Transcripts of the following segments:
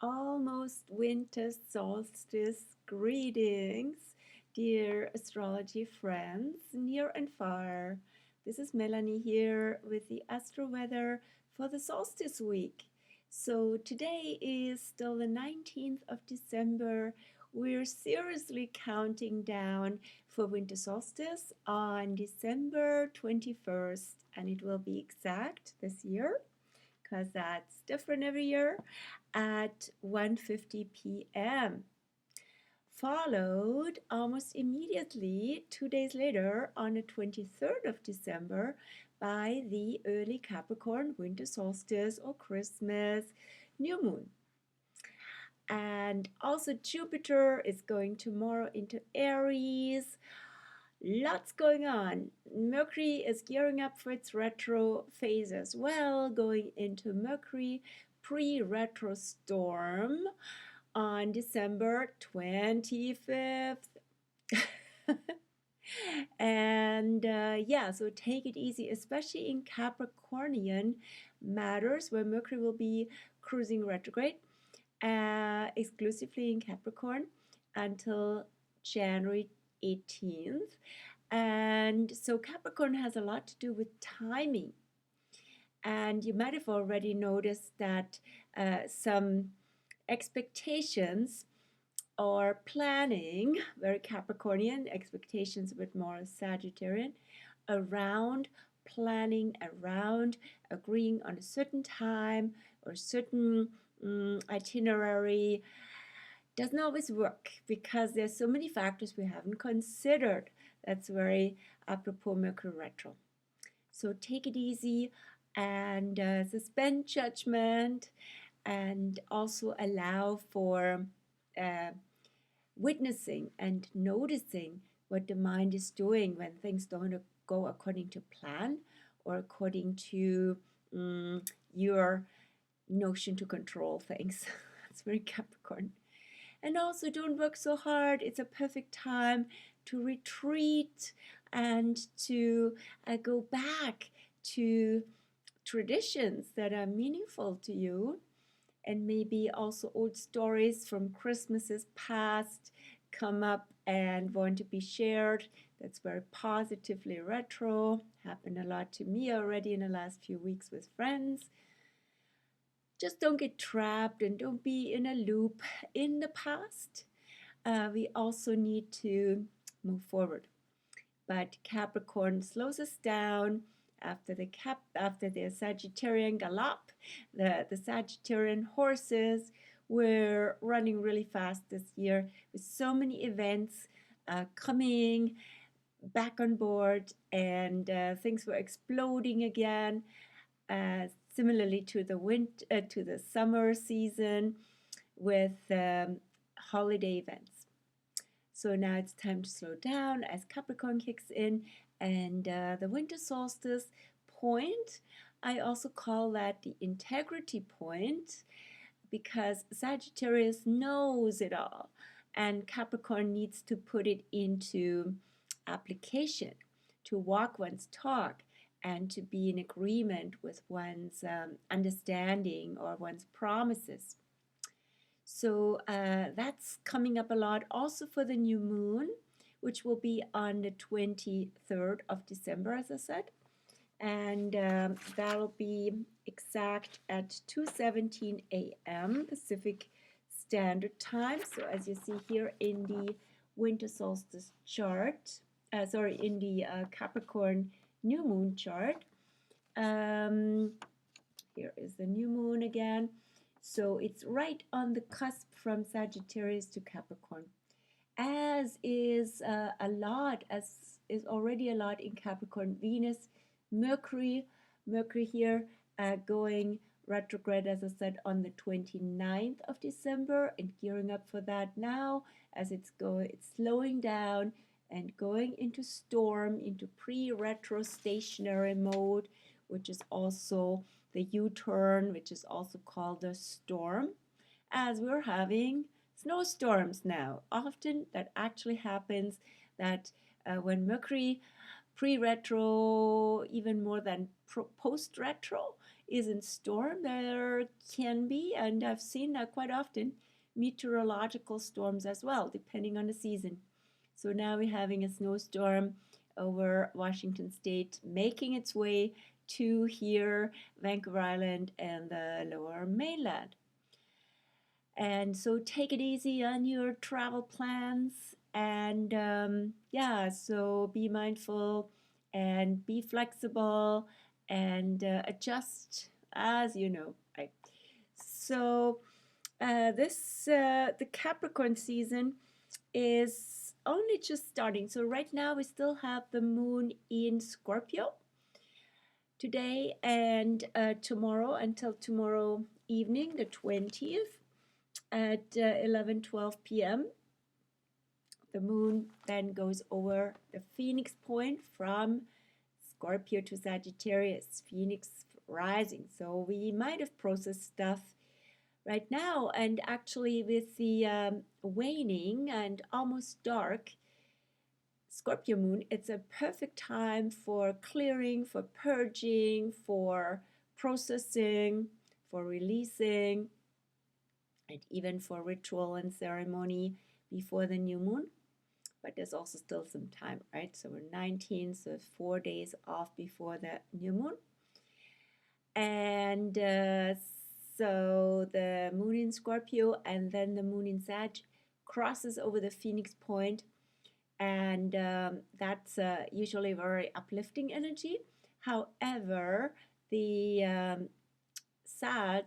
Almost winter solstice greetings, dear astrology friends, near and far. This is Melanie here with the Astro Weather for the solstice week. So today is still the 19th of December. We're seriously counting down for winter solstice on December 21st, and it will be exact this year because that's different every year, at 1:50 p.m. Followed almost immediately, 2 days later, on the 23rd of December, by the early Capricorn winter solstice or Christmas new moon. And also Jupiter is going tomorrow into Aries. Lots going on. Mercury is gearing up for its retro phase as well, going into Mercury pre-retro storm on December 25th. And yeah, so take it easy, especially in Capricornian matters where Mercury will be cruising retrograde exclusively in Capricorn until January 18th. And so Capricorn has a lot to do with timing. And you might have already noticed that some expectations or planning, very Capricornian, expectations a bit more Sagittarian, around planning, around agreeing on a certain time or certain itinerary doesn't always work because there's so many factors we haven't considered. That's very apropos Mercury retro. So take it easy and suspend judgment and also allow for witnessing and noticing what the mind is doing when things don't go according to plan or according to your notion to control things. That's very Capricorn. And also don't work so hard. It's a perfect time to retreat and to go back to traditions that are meaningful to you, and maybe also old stories from Christmases past come up and want to be shared. That's very positively retro. Happened a lot to me already in the last few weeks with friends. Just don't get trapped and don't be in a loop in the past. We also need to move forward. But Capricorn slows us down after the Sagittarian gallop. The Sagittarian horses were running really fast this year with so many events coming back on board, and things were exploding again. Similarly to the summer season with holiday events. So now it's time to slow down as Capricorn kicks in, and the winter solstice point, I also call that the integrity point, because Sagittarius knows it all and Capricorn needs to put it into application, to walk one's talk, and to be in agreement with one's understanding or one's promises. So that's coming up a lot also for the new moon, which will be on the 23rd of December, as I said. And that'll be exact at 2:17 a.m. Pacific Standard Time. So as you see here in the winter solstice chart, in the Capricorn new moon chart. Here is the new moon again. So it's right on the cusp from Sagittarius to Capricorn, as is already a lot in Capricorn. Venus, Mercury here going retrograde, as I said, on the 29th of December, and gearing up for that now as it's slowing down and going into storm, into pre-retro stationary mode, which is also the U-turn, which is also called the storm, as we're having snowstorms now. Often that actually happens that when Mercury pre-retro, even more than post-retro, is in storm. There can be, and I've seen that quite often, meteorological storms as well, depending on the season. So now we're having a snowstorm over Washington State, making its way to here, Vancouver Island, and the lower mainland. And so take it easy on your travel plans, and yeah, so be mindful and be flexible and adjust as you know. Right? So the Capricorn season is only just starting. So right now we still have the moon in Scorpio today and tomorrow until tomorrow evening, the 20th at 11:12 p.m. The moon then goes over the Phoenix point from Scorpio to Sagittarius, Phoenix rising. So we might have processed stuff right now, and actually with the waning and almost dark Scorpio moon, it's a perfect time for clearing, for purging, for processing, for releasing, and even for ritual and ceremony before the new moon. But there's also still some time, right? So we're 19, so 4 days off before the new moon. And so the moon in Scorpio and then the moon in Sag crosses over the Phoenix point, and that's usually very uplifting energy. However, the Sag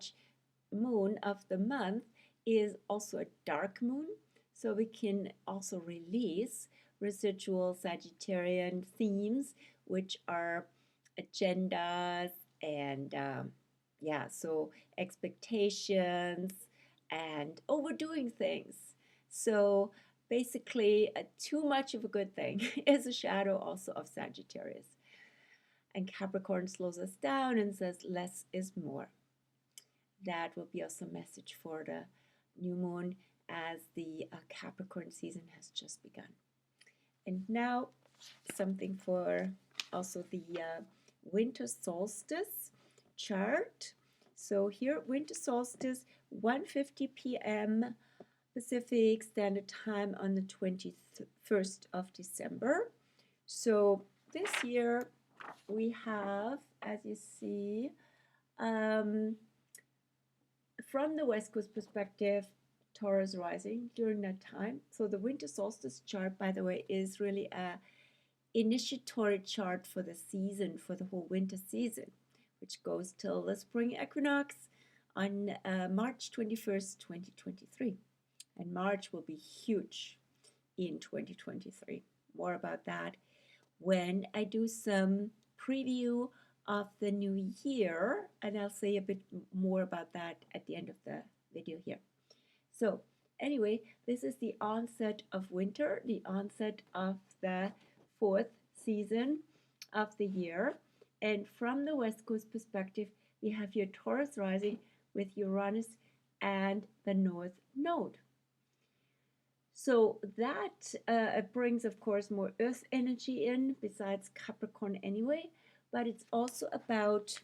moon of the month is also a dark moon, so we can also release residual Sagittarian themes, which are agendas and yeah, so expectations and overdoing things. So basically, too much of a good thing is a shadow also of Sagittarius. And Capricorn slows us down and says less is more. That will be also a message for the new moon as the Capricorn season has just begun. And now something for also the winter solstice chart. So here, winter solstice, 1:50 p.m. Pacific Standard Time on the 21st of December. So this year we have, as you see, from the West Coast perspective, Taurus rising during that time. So the winter solstice chart, by the way, is really a initiatory chart for the season, for the whole winter season, which goes till the spring equinox on March 21st, 2023. And March will be huge in 2023. More about that when I do some preview of the new year, and I'll say a bit more about that at the end of the video here. So anyway, this is the onset of winter, the onset of the 4th season of the year. And from the West Coast perspective, we have your Taurus rising with Uranus and the North Node. So that brings, of course, more Earth energy in, besides Capricorn anyway, but it's also about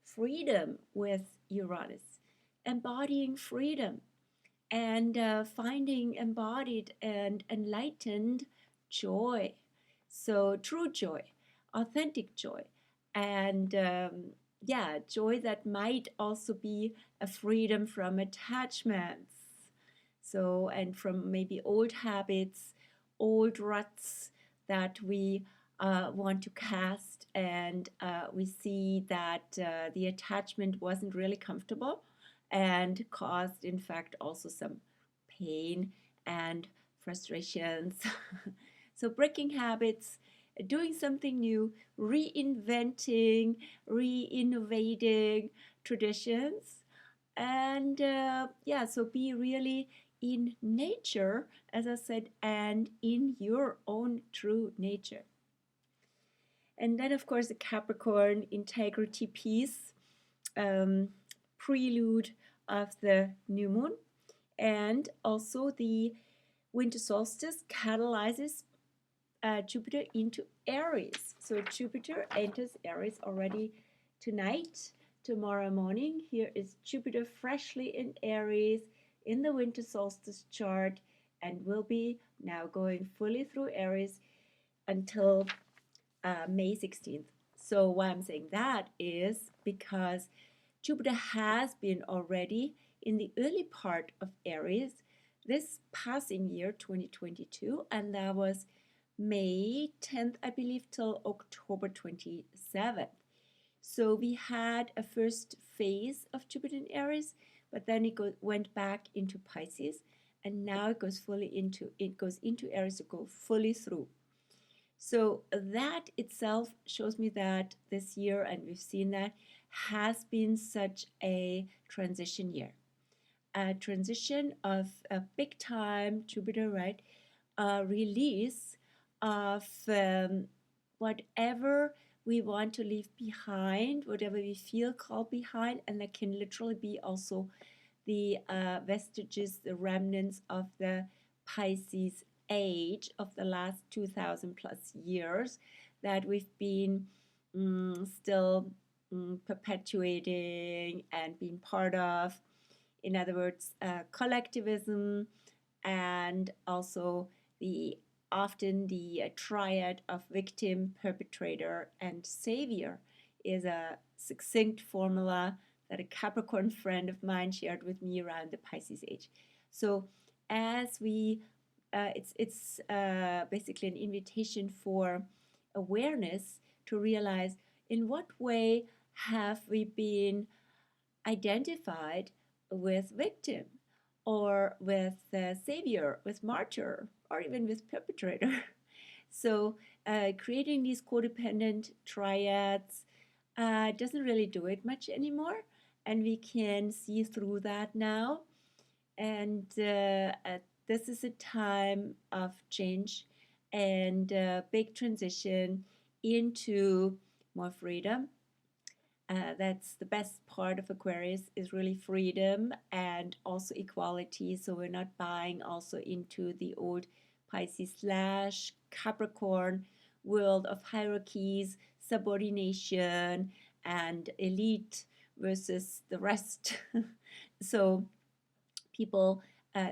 freedom with Uranus, embodying freedom, and finding embodied and enlightened joy. So true joy, authentic joy, and yeah, joy that might also be a freedom from attachments. So, and from maybe old habits, old ruts that we want to cast, and we see that the attachment wasn't really comfortable and caused, in fact, also some pain and frustrations. So breaking habits, doing something new, reinventing, re-innovating traditions, and yeah, so be really in nature, as I said, and in your own true nature. And then, of course, the Capricorn integrity piece, prelude of the new moon, and also the winter solstice catalyzes Jupiter into Aries. So Jupiter enters Aries already tonight, tomorrow morning. Here is Jupiter freshly in Aries in the winter solstice chart, and will be now going fully through Aries until May 16th. So why I'm saying that is because Jupiter has been already in the early part of Aries this passing year, 2022, and that was May 10th, I believe, till October 27th. So we had a first phase of Jupiter in Aries, but then it went back into Pisces, and now it goes into Aries to go fully through. So that itself shows me that this year, and we've seen that, has been such a transition year. A transition of a big time Jupiter, right? Release of whatever we want to leave behind, whatever we feel called behind, and that can literally be also the vestiges, the remnants of the Pisces age of the last 2000 plus years that we've been still perpetuating and being part of. In other words, collectivism, and also often the triad of victim, perpetrator, and savior is a succinct formula that a Capricorn friend of mine shared with me around the Pisces age. So as we, it's basically an invitation for awareness to realize in what way have we been identified with victim, or with savior, with martyr, or even with perpetrator. So creating these codependent triads doesn't really do it much anymore, and we can see through that now. And this is a time of change and big transition into more freedom. That's the best part of Aquarius, is really freedom and also equality. So we're not buying also into the old Pisces / Capricorn world of hierarchies, subordination, and elite versus the rest. So people,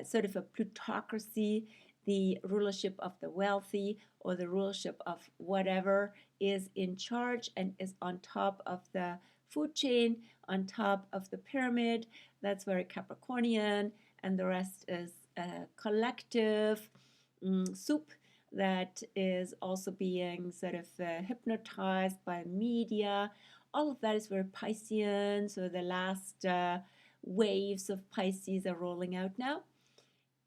sort of a plutocracy, the rulership of the wealthy, or the rulership of whatever is in charge and is on top of the food chain, on top of the pyramid. That's very Capricornian, and the rest is collective soup that is also being sort of hypnotized by media. All of that is very Piscean, so the last waves of Pisces are rolling out now.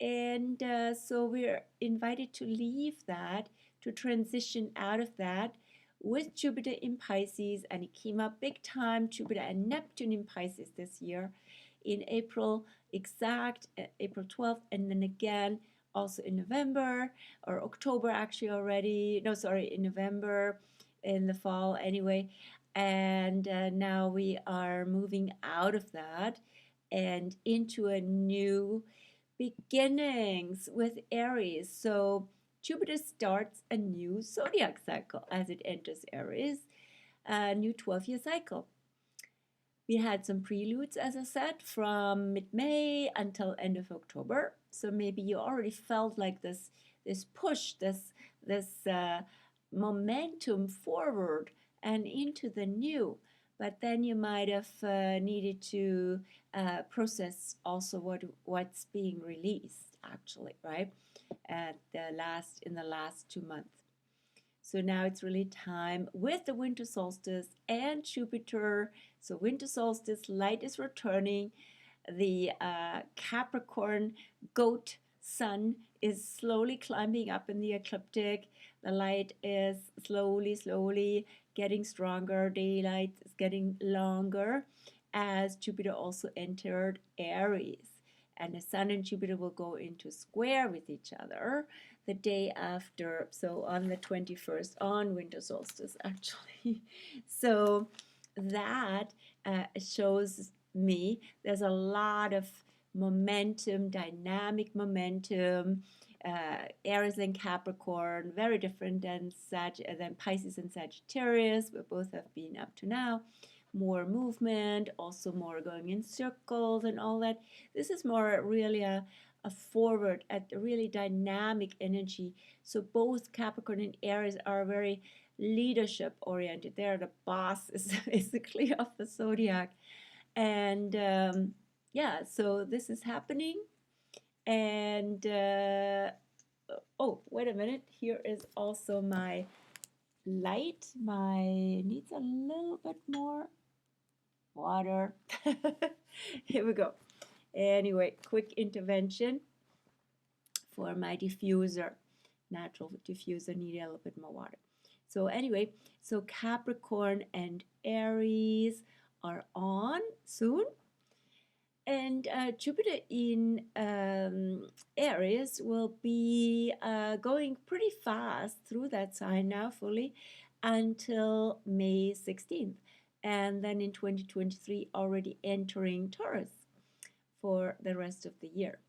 And so we're invited to leave that, to transition out of that with Jupiter in Pisces, and it came up big time, Jupiter and Neptune in Pisces this year in April, exact April 12th, and then again also in November, or October actually already, no sorry, in November, in the fall anyway. And now we are moving out of that and into a new beginnings with Aries. So Jupiter starts a new zodiac cycle as it enters Aries, a new 12-year cycle. We had some preludes, as I said, from mid-May until end of October. So maybe you already felt like this push, this momentum forward and into the new. But then you might have needed to process also what's being released, actually, right? In the last 2 months. So now it's really time with the winter solstice and Jupiter. So winter solstice, light is returning. The Capricorn goat sun is slowly climbing up in the ecliptic. The light is slowly getting stronger. Daylight is getting longer as Jupiter also entered Aries. And the Sun and Jupiter will go into square with each other the day after, so on the 21st, on winter solstice actually. So that shows me there's a lot of momentum, dynamic momentum. Aries and Capricorn, very different than Pisces and Sagittarius, where both have been up to now. more movement, also more going in circles and all that. This is more really a forward, a really dynamic energy. So both Capricorn and Aries are very leadership oriented. They're the bosses basically of the zodiac. And yeah, so this is happening. And oh, wait a minute. Here is also my light. My needs a little bit more water. Here we go. Anyway, quick intervention for my diffuser. Natural diffuser needed a little bit more water. So anyway, so Capricorn and Aries are on soon. And Jupiter in Aries will be going pretty fast through that sign now fully until May 16th. And then in 2023 already entering Taurus for the rest of the year.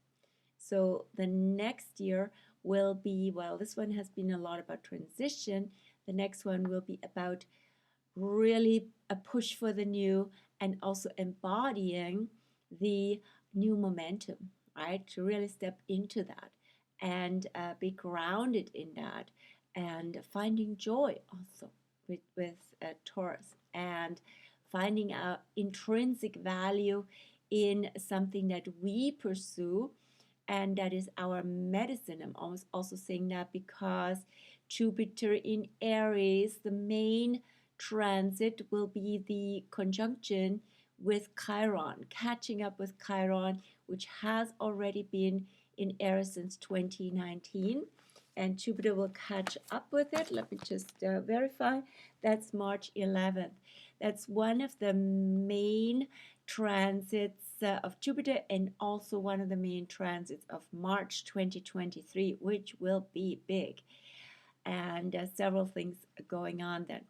So the next year will be, well, this one has been a lot about transition. The next one will be about really a push for the new and also embodying the new momentum, right? To really step into that and be grounded in that and finding joy also with Taurus and finding our intrinsic value in something that we pursue, and that is our medicine. I'm almost also saying that because Jupiter in Aries, the main transit will be the conjunction with Chiron, catching up with Chiron, which has already been in Aries since 2019. And Jupiter will catch up with it. Let me just verify. That's March 11th. That's one of the main transits of Jupiter and also one of the main transits of March 2023, which will be big. And several things going on then.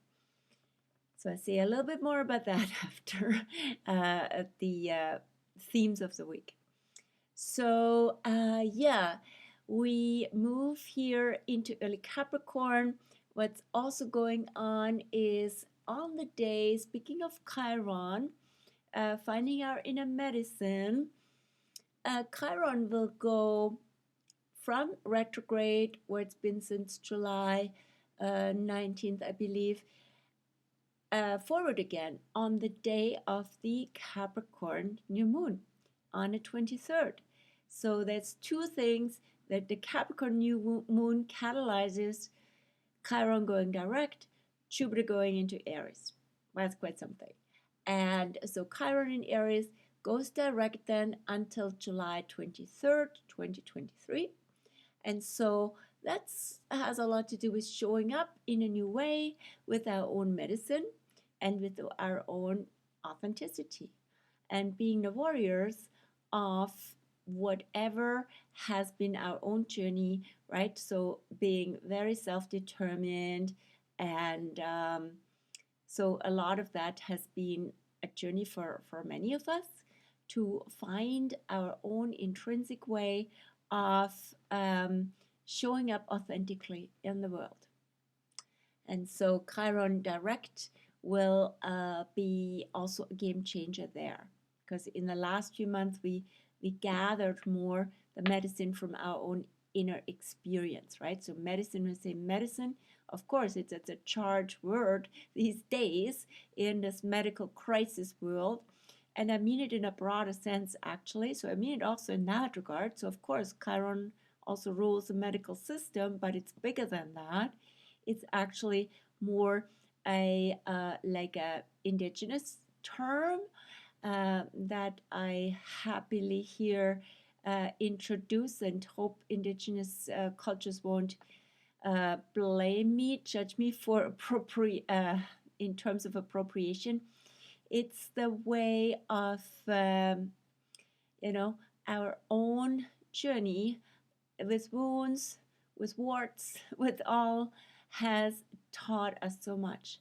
So I say a little bit more about that after the themes of the week. So yeah, we move here into early Capricorn. What's also going on is on the day, speaking of Chiron, finding our inner medicine, Chiron will go from retrograde, where it's been since July 19th, I believe, forward again on the day of the Capricorn new moon on the 23rd. So that's two things that the Capricorn new moon catalyzes: Chiron going direct, Jupiter going into Aries. That's quite something. And so Chiron in Aries goes direct then until July 23rd, 2023. And so that has a lot to do with showing up in a new way with our own medicine and with our own authenticity and being the warriors of whatever has been our own journey, right? So being very self-determined, and so a lot of that has been a journey for many of us to find our own intrinsic way of showing up authentically in the world. And so Chiron direct will be also a game changer there, because in the last few months we gathered more the medicine from our own inner experience, right? So medicine, we say medicine, of course it's a charged word these days in this medical crisis world, and I mean it in a broader sense actually. So I mean it also in that regard. So of course Chiron also rules the medical system, but it's bigger than that. It's actually more a like a indigenous term that I happily hear introduce, and hope indigenous cultures won't blame me, judge me for in terms of appropriation. It's the way of you know, our own journey with wounds, with warts, with all, has taught us so much.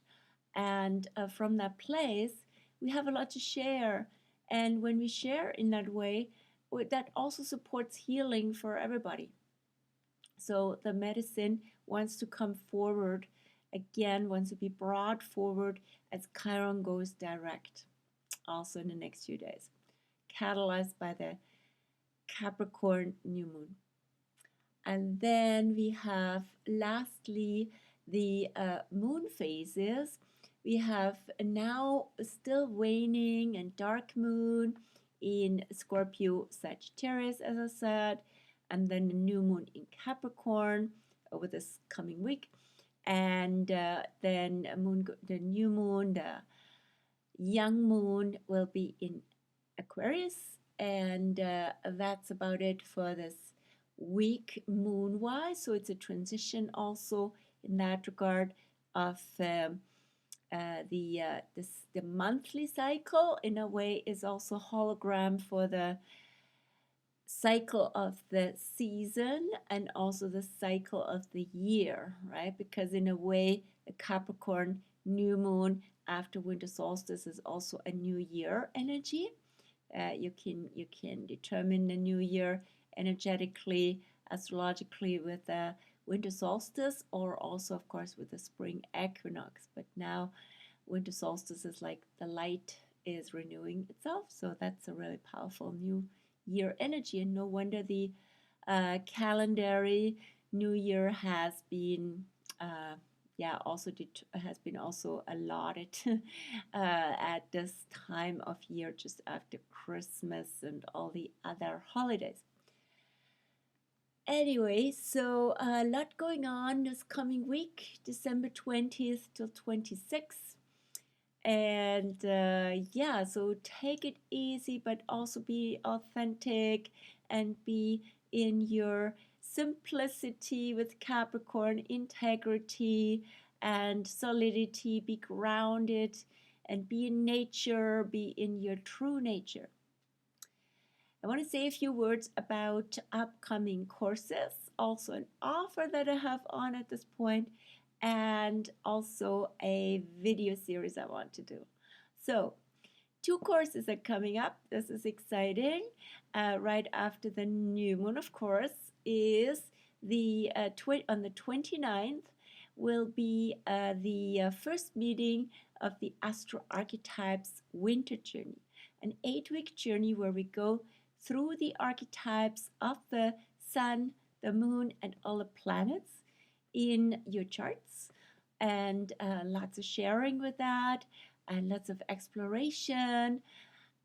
And from that place, we have a lot to share. And when we share in that way, that also supports healing for everybody. So the medicine wants to come forward again wants to be brought forward as Chiron goes direct also in the next few days, catalyzed by the Capricorn new moon. And then we have lastly the moon phases. We have now still waning and dark moon in Scorpio Sagittarius, as I said, and then the new moon in Capricorn over this coming week, and then the new moon, the young moon, will be in Aquarius, and that's about it for this week moon wise. So it's a transition also in that regard of the monthly cycle. In a way is also hologram for the cycle of the season and also the cycle of the year, right? Because in a way the Capricorn new moon after winter solstice is also a new year energy. You can determine the new year energetically, astrologically with the winter solstice, or also of course with the spring equinox. But now winter solstice is like the light is renewing itself, so that's a really powerful new year energy. And no wonder the calendary new year has been has been also allotted at this time of year, just after Christmas and all the other holidays. Anyway, so a lot going on this coming week, December 20th till 26th. And so take it easy, but also be authentic and be in your simplicity with Capricorn, integrity and solidity. Be grounded and be in nature, be in your true nature. I want to say a few words about upcoming courses, also an offer that I have on at this point, and also a video series I want to do. So 2 courses are coming up. This is exciting. Right after the new moon, of course, is the on the 29th will be the first meeting of the Astro Archetypes Winter Journey, an 8-week journey where we go through the archetypes of the sun, the moon, and all the planets in your charts, and lots of sharing with that, and lots of exploration.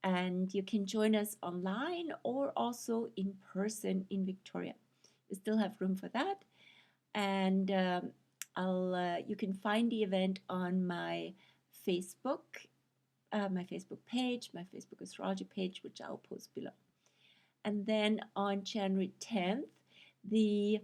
And you can join us online or also in person in Victoria. We still have room for that, and you can find the event on my Facebook page, my Facebook astrology page, which I'll post below. And then on January 10th, the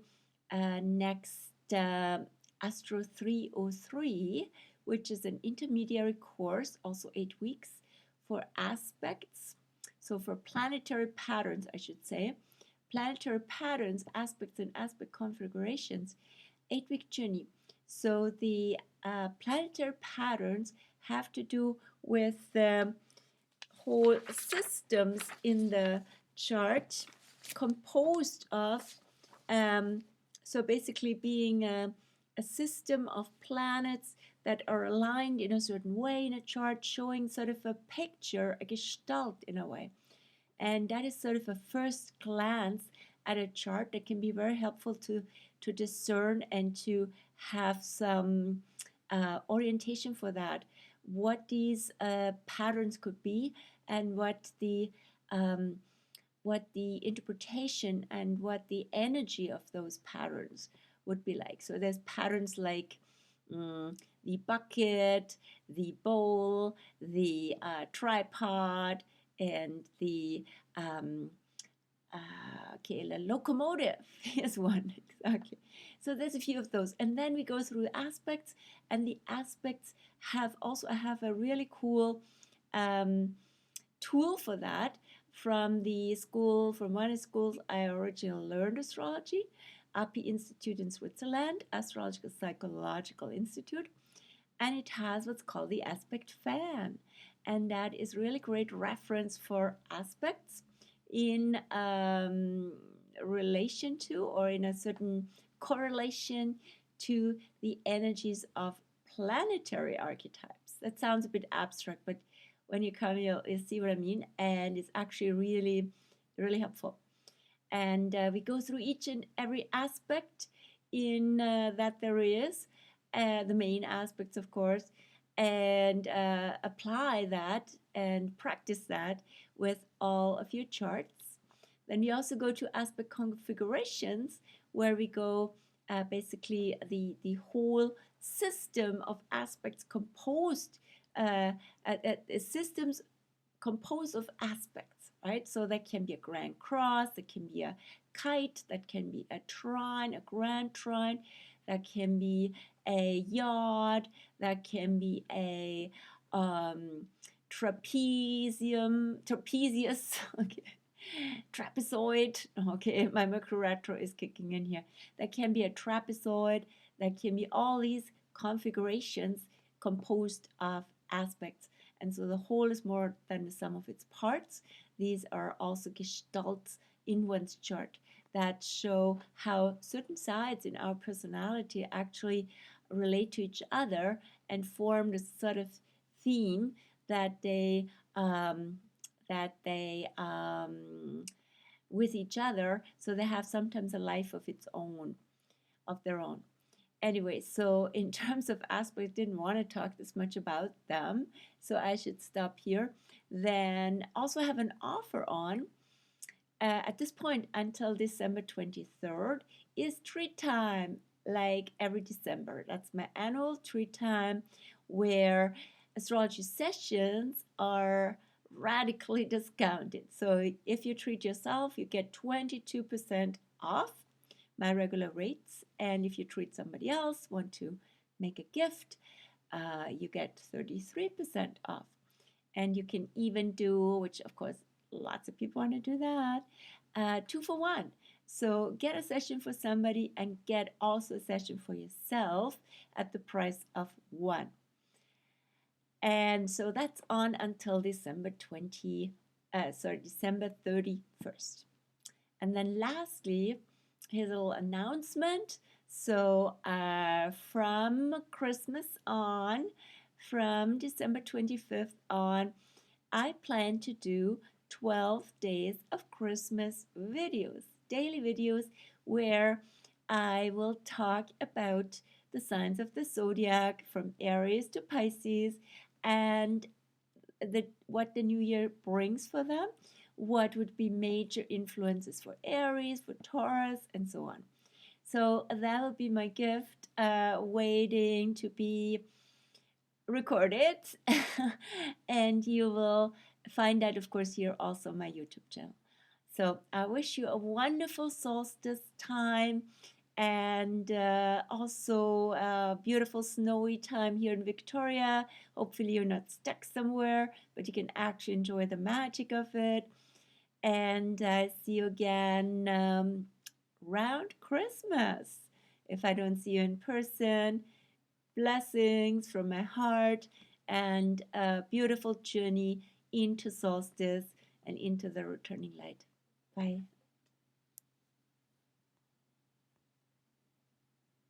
next Astro 303, which is an intermediary course, also 8 weeks, for aspects. So for planetary patterns, I should say, planetary patterns, aspects, and aspect configurations, 8-week journey. So the planetary patterns have to do with the whole systems in the chart, composed of so basically being a system of planets that are aligned in a certain way in a chart, showing sort of a picture, a gestalt in a way. And that is sort of a first glance at a chart that can be very helpful to discern and to have some orientation for that, what these patterns could be, and what the interpretation and what the energy of those patterns would be like. So there's patterns like the bucket, the bowl, the tripod, and the locomotive is one. Exactly. So there's a few of those. And then we go through aspects, and the aspects have a really cool tool for that from one of the schools I originally learned astrology, API Institute in Switzerland, Astrological Psychological Institute, and it has what's called the aspect fan, and that is really great reference for aspects in relation to, or in a certain correlation to the energies of planetary archetypes. That sounds a bit abstract, but when you come, you'll see what I mean, and it's actually really, really helpful. And we go through each and every aspect in that there is, the main aspects, of course, and apply that and practice that with all of your charts. Then we also go to aspect configurations, where we go basically the whole system of aspects composed, systems composed of aspects, right? So that can be a grand cross, that can be a kite, that can be a trine, a grand trine, that can be a yard, that can be a trapezius, okay, trapezoid, okay, my Mercury retro is kicking in here. That can be a trapezoid, that can be all these configurations composed of aspects. And so the whole is more than the sum of its parts. These are also gestalts in one's chart that show how certain sides in our personality actually relate to each other and form this sort of theme that they with each other, so they have sometimes a life of its own, of their own. Anyway, so in terms of aspects, didn't want to talk this much about them, so I should stop here. Then also have an offer on, at this point until December 23rd, is treat time, like every December. That's my annual treat time, where astrology sessions are radically discounted. So if you treat yourself, you get 22% off my regular rates, and if you treat somebody else, want to make a gift, you get 33% off. And you can even do, which of course lots of people want to do that, 2 for 1. So get a session for somebody and get also a session for yourself at the price of 1. And so that's on until December 31st. And then lastly, here's a little announcement. So from Christmas on, from December 25th on, I plan to do 12 days of Christmas videos, daily videos, where I will talk about the signs of the zodiac from Aries to Pisces, and what the new year brings for them, what would be major influences for Aries, for Taurus, and so on. So that will be my gift, waiting to be recorded. And you will find that, of course, here also on my YouTube channel. So I wish you a wonderful solstice time, and also a beautiful snowy time here in Victoria. Hopefully you're not stuck somewhere, but you can actually enjoy the magic of it. And see you again around Christmas. If I don't see you in person, blessings from my heart, and a beautiful journey into solstice and into the returning light. Bye.